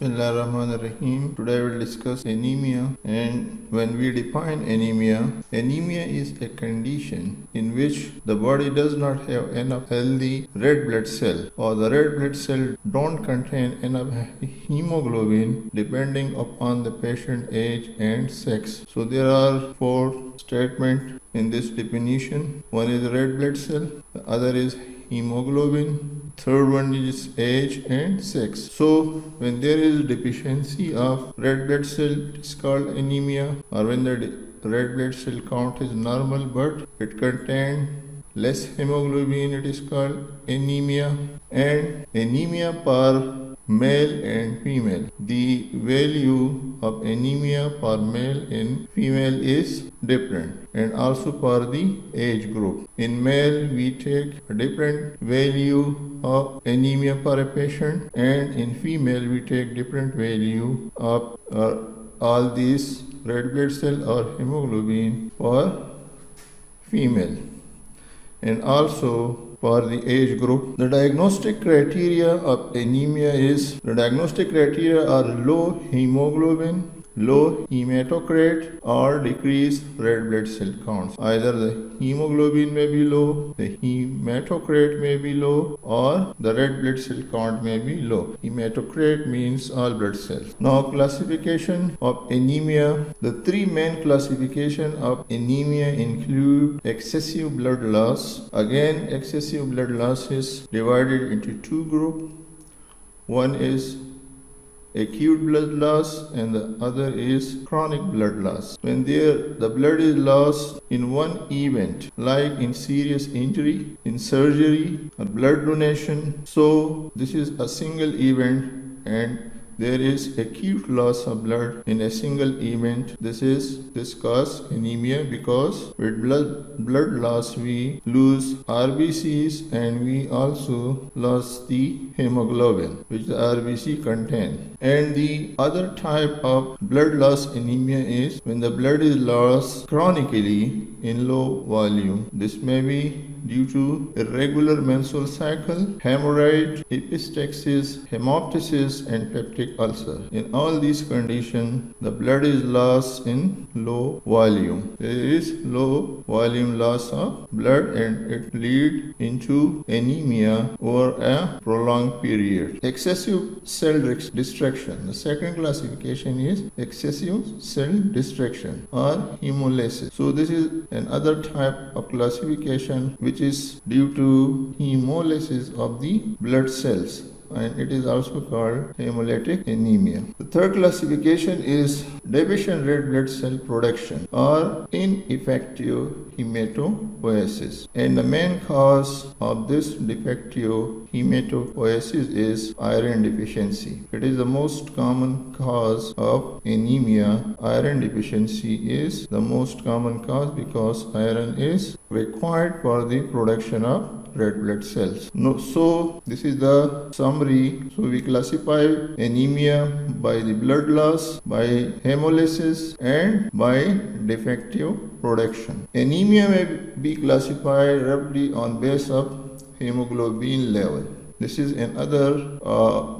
Bismillahirrahmanirrahim. Today I will discuss anemia, and when we define anemia, anemia is a condition in which the body does not have enough healthy red blood cell, or the red blood cell don't contain enough hemoglobin depending upon the patient age and sex. So there are four statements in this definition. One is red blood cell, the other is hemoglobin, third one is age and sex. So when there is deficiency of red blood cell, it is called anemia, or when the red blood cell count is normal but it contains less hemoglobin, it is called anemia. And anemia per male and female, the value of anemia per male and female is different, and also per the age group. In male we take a different value of anemia per patient, and in female we take different value of all these red blood cell or hemoglobin for female, and also for the age group. The diagnostic criteria of anemia are low hemoglobin, low hematocrit, or decreased red blood cell counts. Either the hemoglobin may be low, the hematocrit may be low, or the red blood cell count may be low. Hematocrit means all blood cells. Now, classification of anemia. The three main classification of anemia include excessive blood loss. Again, excessive blood loss is divided into two groups. One is acute blood loss and the other is chronic blood loss. When the blood is lost in one event, like in serious injury, in surgery, or blood donation, so this is a single event, and there is acute loss of blood in a single event. This causes anemia, because with blood loss we lose RBCs and we also lost the hemoglobin which the RBC contain. And the other type of blood loss anemia is when the blood is lost chronically in low volume. This may be due to irregular menstrual cycle, hemorrhage, epistaxis, hemoptysis, and peptic ulcer. In all these conditions, the blood is lost in low volume. There is low volume loss of blood, and it leads into anemia over a prolonged period. Excessive cell destruction. The second classification is excessive cell destruction or hemolysis. So this is another type of classification which is due to hemolysis of the blood cells, and it is also called hemolytic anemia. The third classification is deficient red blood cell production or ineffective hematopoiesis, and the main cause of this defective hematopoiesis is iron deficiency. It is the most common cause of anemia. Iron deficiency is the most common cause because iron is required for the production of red blood cells. So this is the summary. So we classify anemia by the blood loss, by hemolysis, and by defective production. Anemia may be classified roughly on base of hemoglobin level. This is another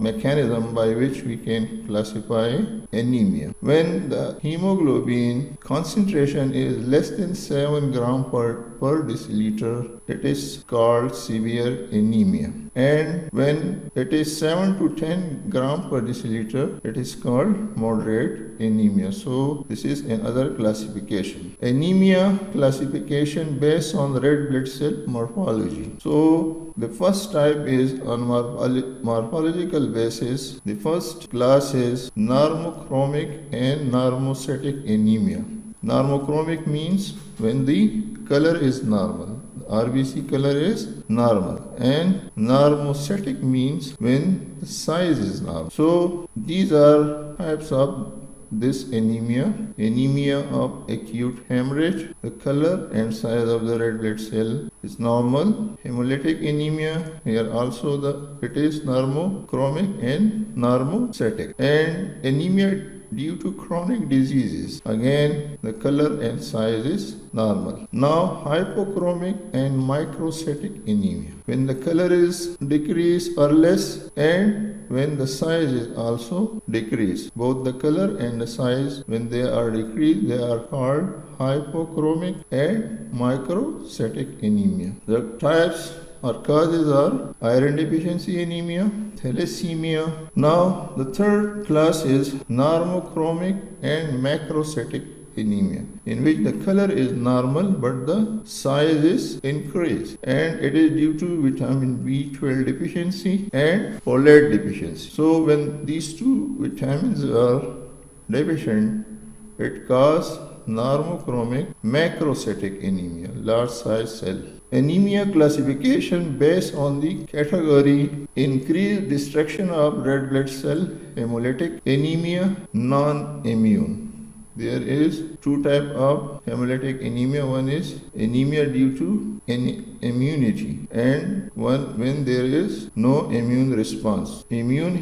mechanism by which we can classify anemia. When the hemoglobin concentration is less than 7 grams per deciliter, it is called severe anemia. And when it is 7 to 10 grams per deciliter, it is called moderate anemia. So this is another classification. Anemia classification based on the red blood cell morphology. So the first type is on morphological basis. The first class is normochromic and normocytic anemia. Normochromic means when the color is normal, RBC color is normal, and normocytic means when the size is normal. So these are types of this anemia. Anemia of acute hemorrhage, the color and size of the red blood cell is normal. Hemolytic anemia, here also it is normochromic and normocytic. And anemia due to chronic diseases. Again, the color and size is normal. Now, hypochromic and microcytic anemia. When the color is decreased or less, and when the size is also decreased. Both the color and the size, when they are decreased, they are called hypochromic and microcytic anemia. The types or causes are iron deficiency anemia, thalassemia. Now, the third class is normochromic and macrocytic anemia, in which the color is normal but the size is increased, and it is due to vitamin B12 deficiency and folate deficiency. So when these two vitamins are deficient, it causes normochromic macrocytic anemia, large size cell. Anemia classification based on the category: increased destruction of red blood cell, hemolytic anemia, non-immune. There is two types of hemolytic anemia. One is anemia due to immunity, and one when there is no immune response. Immune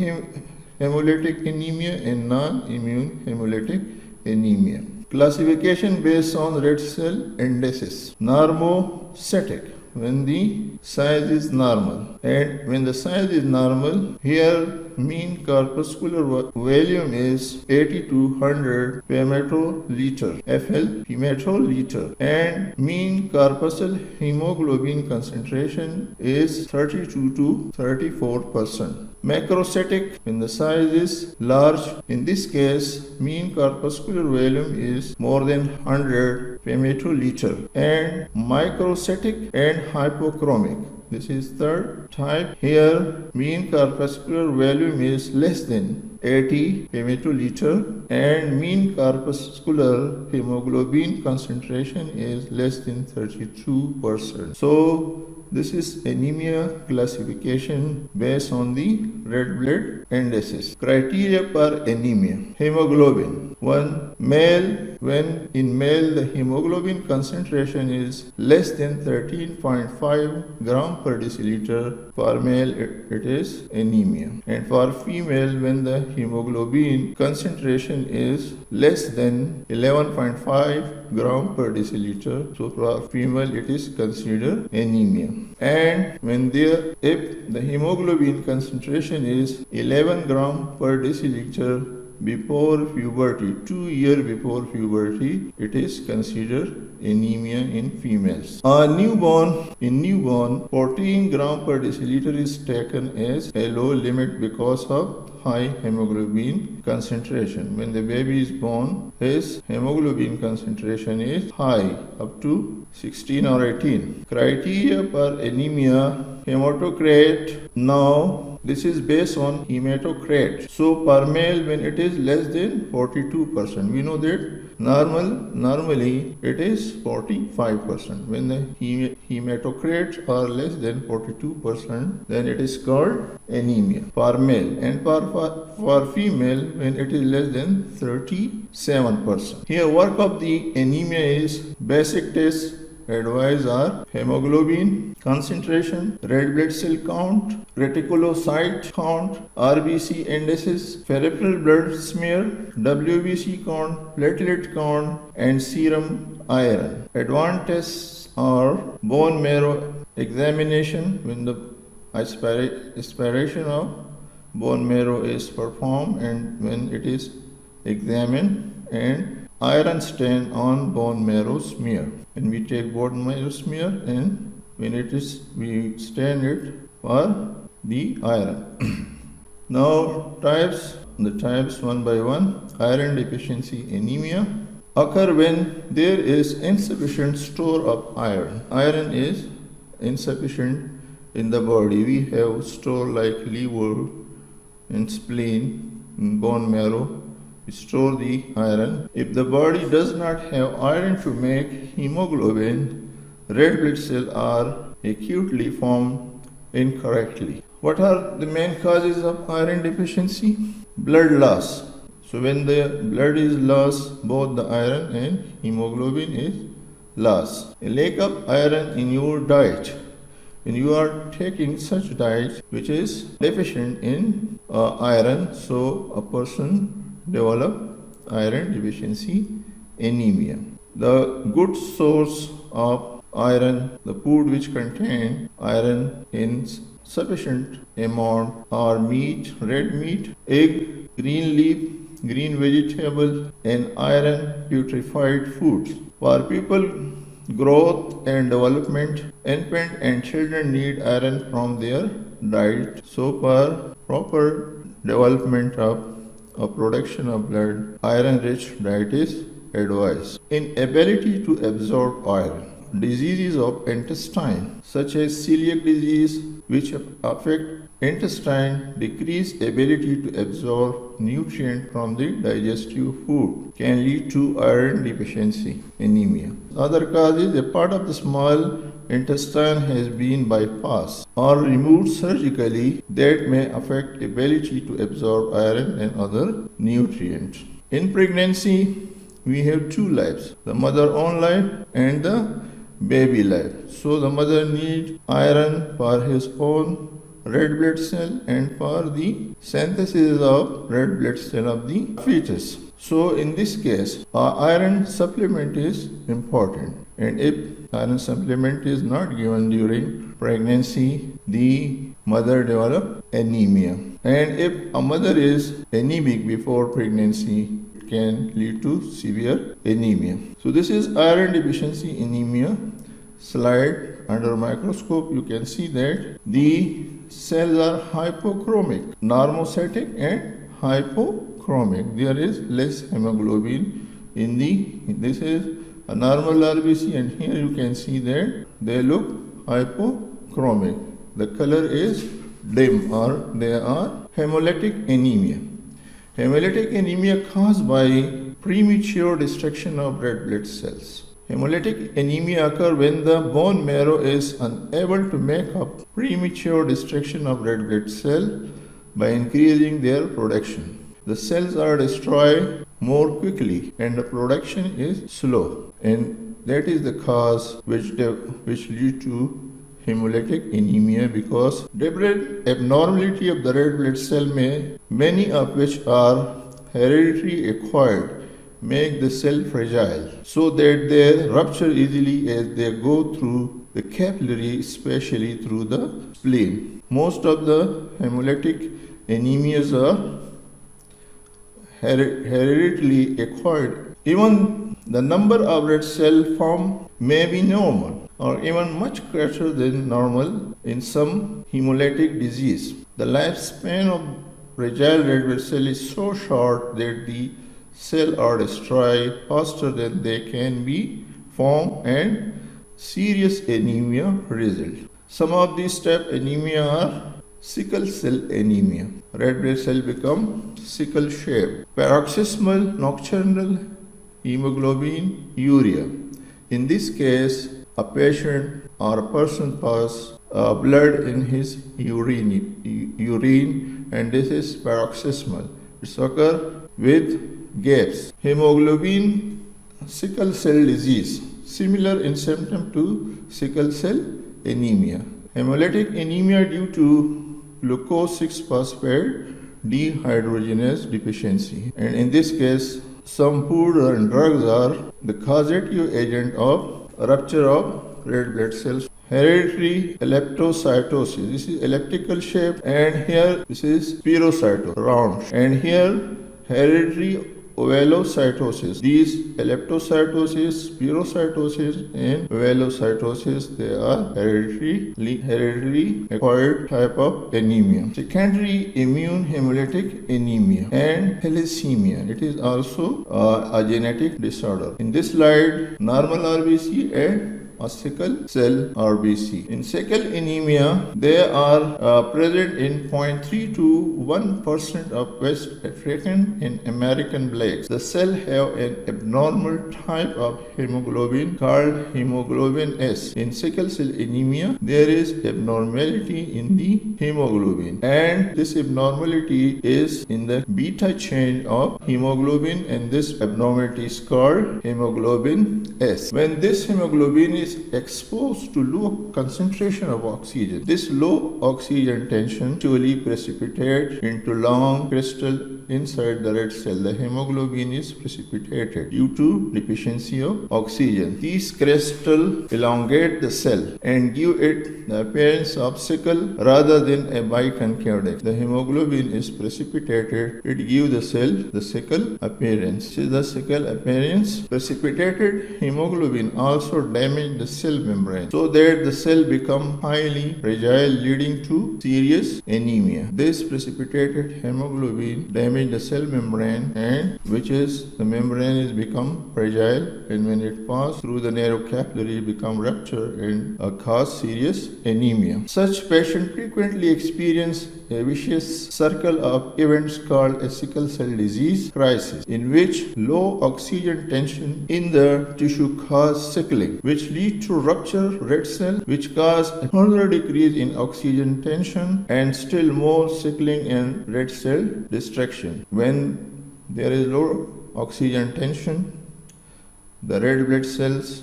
hemolytic anemia and non-immune hemolytic anemia. Classification based on red cell indices. Normocytic, when the size is normal, and when the size is normal, here mean corpuscular volume is 80 to 100 hematoliter, FL hematoliter, and mean corpuscle hemoglobin concentration is 32 to 34%. Macrocytic, when the size is large, in this case mean corpuscular volume is more than 100 hematoliter, and microcytic and hypochromic. This is third type. Here mean corpuscular volume is less than 80 hematoliter, and mean corpuscular hemoglobin concentration is less than 32%. So this is anemia classification based on the red blood indices. Criteria for anemia. Hemoglobin. When in male the hemoglobin concentration is less than 13.5 gram per deciliter, for male it is anemia. And for female, when the hemoglobin concentration is less than 11.5 gram per deciliter, so for female it is considered anemia. And if the hemoglobin concentration is 11 gram per deciliter before puberty, 2 years before puberty, it is considered anemia in females. In newborn, 14 gram per deciliter is taken as a low limit because of high hemoglobin concentration. When the baby is born, his hemoglobin concentration is high, up to 16 or 18. Criteria for anemia. Hematocrit. Now, this is based on hematocrit. So, per male, when it is less than 42%, we know that normally it is 45%. When the hematocrits are less than 42%, then it is called anemia for male, and for female, when it is less than 37%. Here, work of the anemia is basic tests. Advised are hemoglobin concentration, red blood cell count, reticulocyte count, RBC indices, peripheral blood smear, WBC count, platelet count, and serum iron. Advanced tests are bone marrow examination, when the aspiration of bone marrow is performed and when it is examined, and iron stain on bone marrow smear. When we take bone marrow smear, and when it is, we stain it for the iron. Now the types one by one. Iron deficiency anemia occur when there is insufficient store of iron. Iron is insufficient in the body. We have store like liver and spleen, bone marrow. We store the iron. If the body does not have iron to make hemoglobin, red blood cells are acutely formed incorrectly. What are the main causes of iron deficiency? Blood loss. So when the blood is lost, both the iron and hemoglobin is lost. A lack of iron in your diet. When you are taking such diet which is deficient in iron, so a person develop iron deficiency anemia. The good source of iron, the food which contain iron in sufficient amount are meat, red meat, egg, green leaf, green vegetable, and iron putrefied foods. For people growth and development, infant and children need iron from their diet. So for proper development of production of blood, iron-rich diet is advised. Inability to absorb iron. Diseases of intestine such as celiac disease which affect intestine, decrease ability to absorb nutrient from the digestive food can lead to iron deficiency anemia. Other causes, a part of the small intestine has been bypassed or removed surgically that may affect ability to absorb iron and other nutrients. In pregnancy, we have two lives, the mother own life and the baby life. So the mother needs iron for his own red blood cell and for the synthesis of red blood cell of the fetus. So in this case, iron supplement is important, and if iron supplement is not given during pregnancy, the mother develops anemia. And if a mother is anemic before pregnancy, it can lead to severe anemia. So this is iron deficiency anemia slide. Under microscope you can see that the cells are hypochromic, normocytic and hypochromic. There is less hemoglobin in this is a normal RBC, and here you can see that they look hypochromic. The color is dim, or they are hemolytic anemia. Hemolytic anemia caused by premature destruction of red blood cells. Hemolytic anemia occurs when the bone marrow is unable to make up premature destruction of red blood cells by increasing their production. The cells are destroyed more quickly and the production is slow, and that is the cause which lead to hemolytic anemia, because deliberate abnormality of the red blood cell, many of which are hereditary acquired, make the cell fragile so that they rupture easily as they go through the capillary, especially through the spleen. Most of the hemolytic anemias are hereditarily acquired. Even the number of red cell formed may be normal or even much greater than normal in some hemolytic disease. The lifespan of fragile red blood cell is so short that the cells are destroyed faster than they can be formed, and serious anemia result. Some of these type anemia are sickle cell anemia. Red blood cell become sickle shaped. Paroxysmal nocturnal hemoglobin urea. In this case, a patient or a person pass blood in his urine, and this is paroxysmal. It occurs with gaps. Hemoglobin sickle cell disease, similar in symptom to sickle cell anemia. Hemolytic anemia due to glucose 6-phosphate dehydrogenase deficiency, and in this case some food and drugs are the causative agent of rupture of red blood cells. Hereditary elliptocytosis, this is elliptical shape, and here this is spherocytosis, round, and here hereditary ovalocytosis. These elliptocytosis, spherocytosis, and ovalocytosis, they are hereditary acquired type of anemia. Secondary immune hemolytic anemia and thalassemia. It is also a genetic disorder. In this slide, normal RBC and a sickle cell RBC. In sickle anemia, they are present in 0.3 to 1% of West African and American blacks. The cell have an abnormal type of hemoglobin called hemoglobin S. In sickle cell anemia, there is abnormality in the hemoglobin, and this abnormality is in the beta chain of hemoglobin, and this abnormality is called hemoglobin S. When this hemoglobin is is exposed to low concentration of oxygen. This low oxygen tension actually precipitates into long crystal inside the red cell. The hemoglobin is precipitated due to deficiency of oxygen. These crystals elongate the cell and give it the appearance of sickle rather than a biconcave. The hemoglobin is precipitated, it gives the cell the sickle appearance. This is the sickle appearance. Precipitated hemoglobin also damages the cell membrane so that the cell become highly fragile, leading to serious anemia. This precipitated hemoglobin damages the cell membrane, and which is the membrane is become fragile, and when it passes through the narrow capillary, it become rupture and cause serious anemia. Such patients frequently experience a vicious circle of events called a sickle cell disease crisis, in which low oxygen tension in the tissue cause sickling, which lead to rupture red cell, which cause a further decrease in oxygen tension and still more sickling and red cell destruction. When there is low oxygen tension, the red blood cells,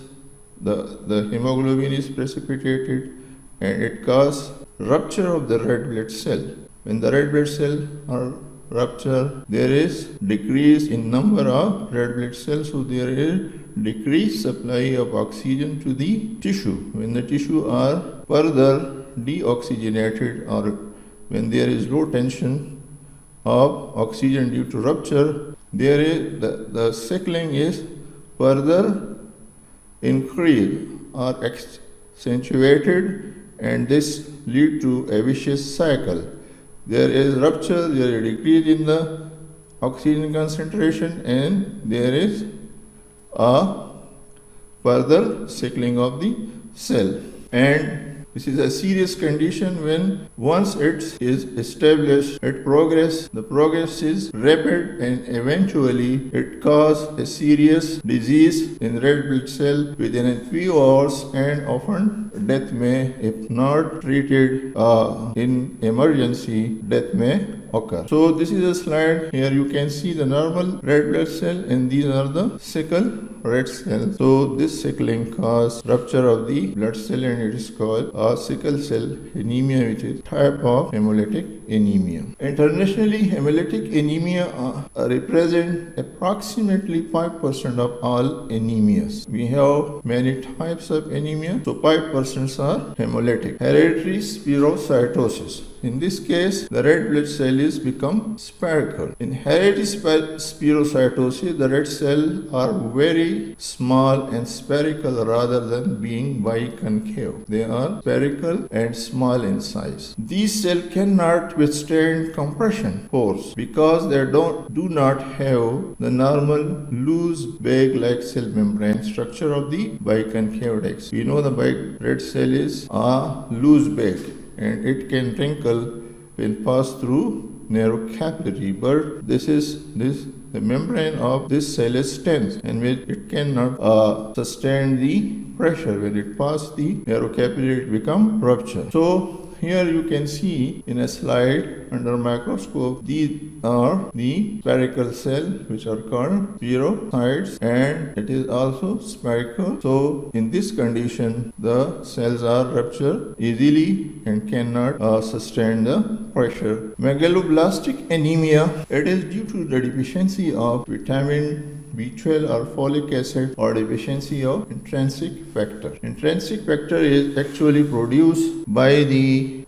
the hemoglobin is precipitated and it causes rupture of the red blood cell. When the red blood cell are ruptured, there is decrease in number of red blood cells, so there is decreased supply of oxygen to the tissue. When the tissue are further deoxygenated, or when there is low tension of oxygen due to rupture, there is the sickling is further increased or accentuated, and this lead to a vicious cycle. There is rupture, there is decrease in the oxygen concentration, and there is a further sickling of the cell. And this is a serious condition. When once it is established, the progress is rapid, and eventually it causes a serious disease in red blood cell within a few hours, and often death may, if not treated in emergency, death may occur. So this is a slide. Here you can see the normal red blood cell, and these are the sickle red cells. So this sickling causes rupture of the blood cell, and it is called sickle cell anemia, which is type of hemolytic anemia. Internationally, hemolytic anemia represent approximately 5% of all anemias. We have many types of anemia, so 5% are hemolytic. Hereditary spherocytosis. In this case, the red blood cell is become spherical. In hereditary spherocytosis, the red cells are very small and spherical rather than being biconcave. They are spherical and small in size. These cells cannot withstand compression force because they do not have the normal loose bag-like cell membrane structure of the biconcave disc. We know the red cell is a loose bag, and it can wrinkle when passed through narrow capillary, but the membrane of this cell is tense, and it cannot sustain the pressure. When it passes the narrow capillary, it becomes rupture. So here you can see in a slide under microscope, these are the spherical cells, which are called spherocytes, and it is also spherical. So in this condition, the cells are ruptured easily and cannot sustain the pressure. Megaloblastic anemia, it is due to the deficiency of vitamin B12 or folic acid, or deficiency of intrinsic factor. Intrinsic factor is actually produced by the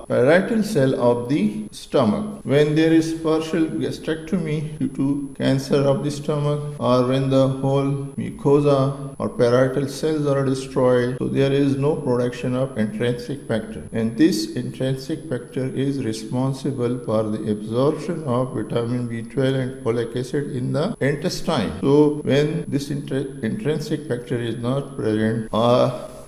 parietal cell of the stomach. When there is partial gastrectomy due to cancer of the stomach, or when the whole mucosa or parietal cells are destroyed, so there is no production of intrinsic factor, and this intrinsic factor is responsible for the absorption of vitamin B12 and folic acid in the intestine. So when this intrinsic factor is not present,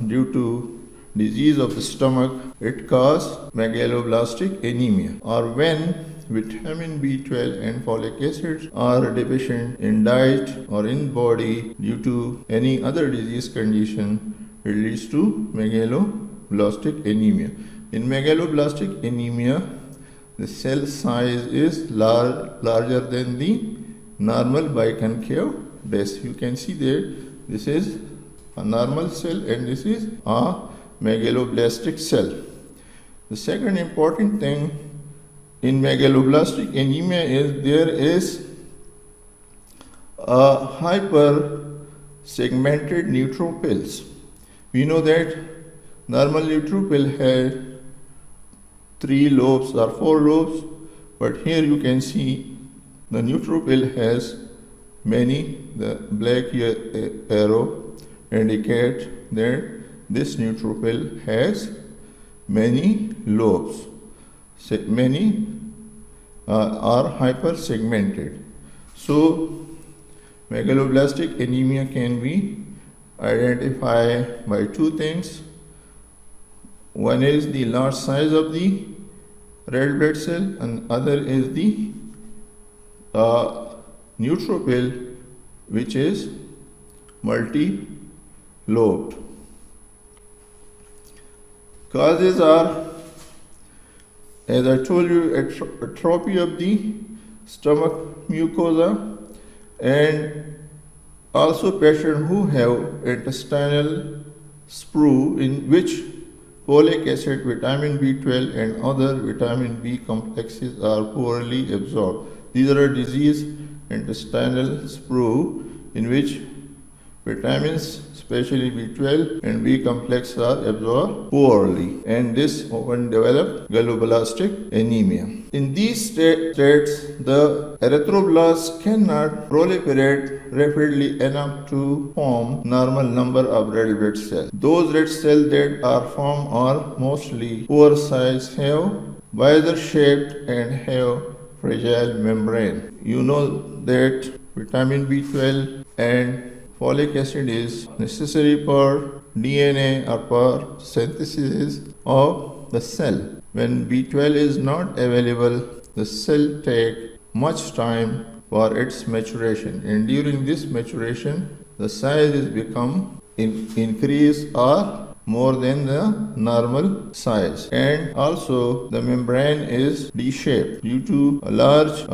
due to disease of the stomach, it causes megaloblastic anemia. Or when vitamin B12 and folic acids are deficient in diet or in body due to any other disease condition, it leads to megaloblastic anemia. In megaloblastic anemia, the cell size is larger than the normal biconcave disc. You can see there, this is a normal cell, and this is a megaloblastic cell. The second important thing in megaloblastic anemia is there is a hyper-segmented neutrophils. We know that normal neutrophil has 3 lobes or 4 lobes, but here you can see the neutrophil has many. The black arrow indicates that this neutrophil has many lobes. Many are hyper-segmented. So megaloblastic anemia can be identified by 2 things. One is the large size of the red blood cell, and other is the neutrophil, which is multi-lobed. Causes are, as I told you, atrophy of the stomach mucosa, and also patients who have intestinal sprue, in which folic acid, vitamin B12, and other vitamin B complexes are poorly absorbed. These are disease intestinal sprue in which vitamins, especially B12 and B complex, are absorbed poorly, and this often develops galoblastic anemia. In these states, the erythroblasts cannot proliferate rapidly enough to form normal number of red blood cells. Those red cells that are formed are mostly poor size, have visor shaped, and have fragile membrane. You know that vitamin B12 and folic acid is necessary for DNA or for synthesis of the cell. When B12 is not available, the cell takes much time for its maturation, and during this maturation, the size is become increase or more than the normal size, and also the membrane is D-shaped. Due to a large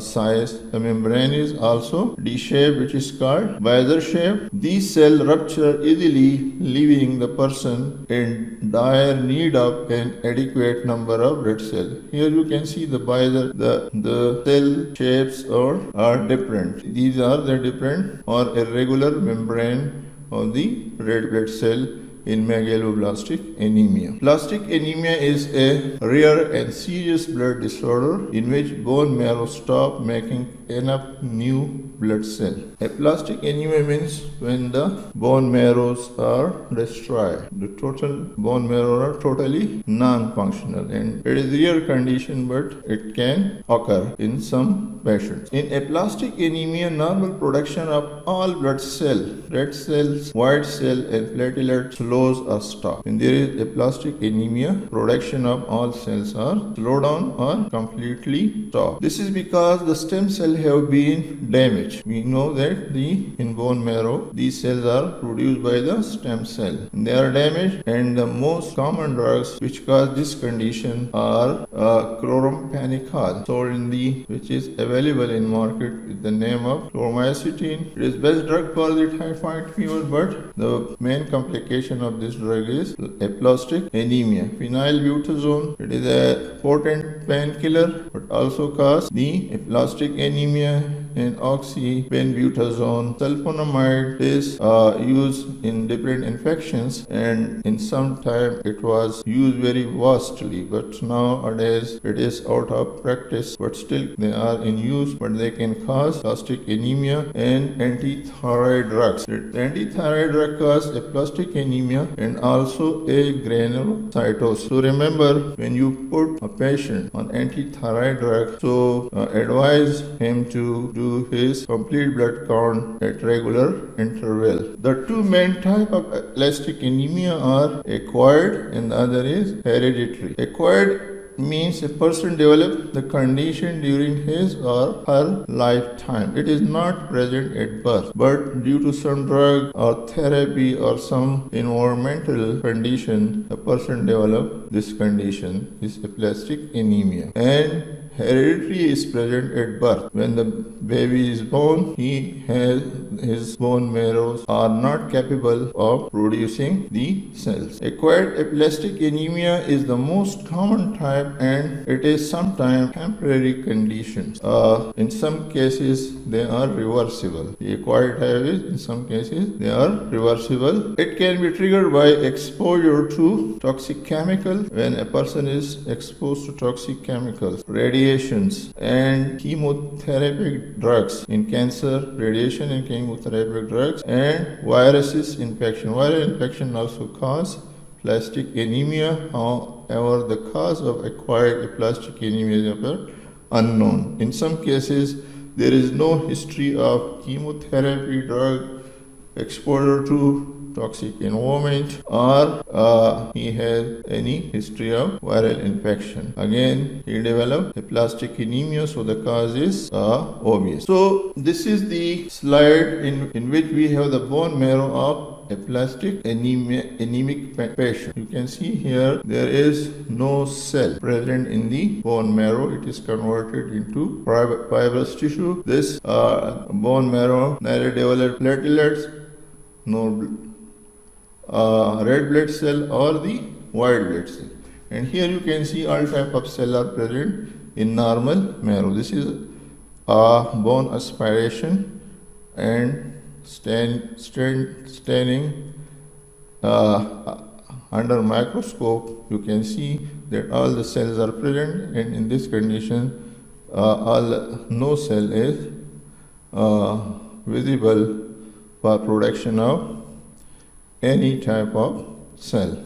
size, the membrane is also D-shaped, which is called visor shape. These cells rupture easily, leaving the person in dire need of an adequate number of red cells. Here you can see the visor, the cell shapes are different. These are the different or irregular membrane of the red blood cell in megaloblastic anemia. Blastic anemia is a rare and serious blood disorder in which bone marrow stops making enough new blood cells. Aplastic anemia means when the bone marrows are destroyed. The total bone marrow are totally non-functional, and it is a rare condition, but it can occur in some patients. In aplastic anemia, normal production of all blood cells, red cells, white cell, and platelets slows or stop. When there is aplastic anemia, production of all cells are slowed down or completely stop. This is because the stem cells have been damaged. We know that in bone marrow, these cells are produced by the stem cell. They are damaged, and the most common drugs which cause this condition are chloramphenicol, which is available in market with the name of chloromycetin. It is best drug for the typhoid fever, but the main complication of this drug is aplastic anemia. Phenylbutazone, it is a potent painkiller, but also causes the aplastic anemia, and oxybenzbutazone. Sulfonamide is used in different infections, and in some time it was used very vastly, but nowadays it is out of practice, but still they are in use, but they can cause aplastic anemia. And antithyroid drugs. The antithyroid drug causes aplastic anemia and also a granulocytosis. So remember, when you put a patient on antithyroid drug, so advise him to do his complete blood count at regular interval. The two main types of aplastic anemia are acquired and the other is hereditary. Acquired means a person develops the condition during his or her lifetime. It is not present at birth, but due to some drug or therapy or some environmental condition, a person develops this condition, is aplastic anemia. And hereditary is present at birth. When the baby is born, he has his bone marrows are not capable of producing the cells. Acquired aplastic anemia is the most common type, and it is sometimes temporary conditions. In some cases they are reversible. The acquired type is, in some cases they are reversible. It can be triggered by exposure to toxic chemical. When a person is exposed to toxic chemicals, radiations and chemotherapeutic drugs, in cancer, radiation and chemotherapeutic drugs, and viruses infection. Viral infection also cause aplastic anemia. However, the cause of acquired aplastic anemia is unknown. In some cases, there is no history of chemotherapy, drug exposure to toxic environment, or he has any history of viral infection. Again, he developed aplastic anemia, so the cause is obvious. So this is the slide in which we have the bone marrow of aplastic anemic patient. You can see here there is no cell present in the bone marrow. It is converted into fibrous tissue. This bone marrow neither develops platelets nor red blood cell or the white blood cell. And here you can see all type of cells are present in normal marrow. This is bone aspiration and staining under microscope. You can see that all the cells are present, and in this condition no cell is visible for production of any type of cell.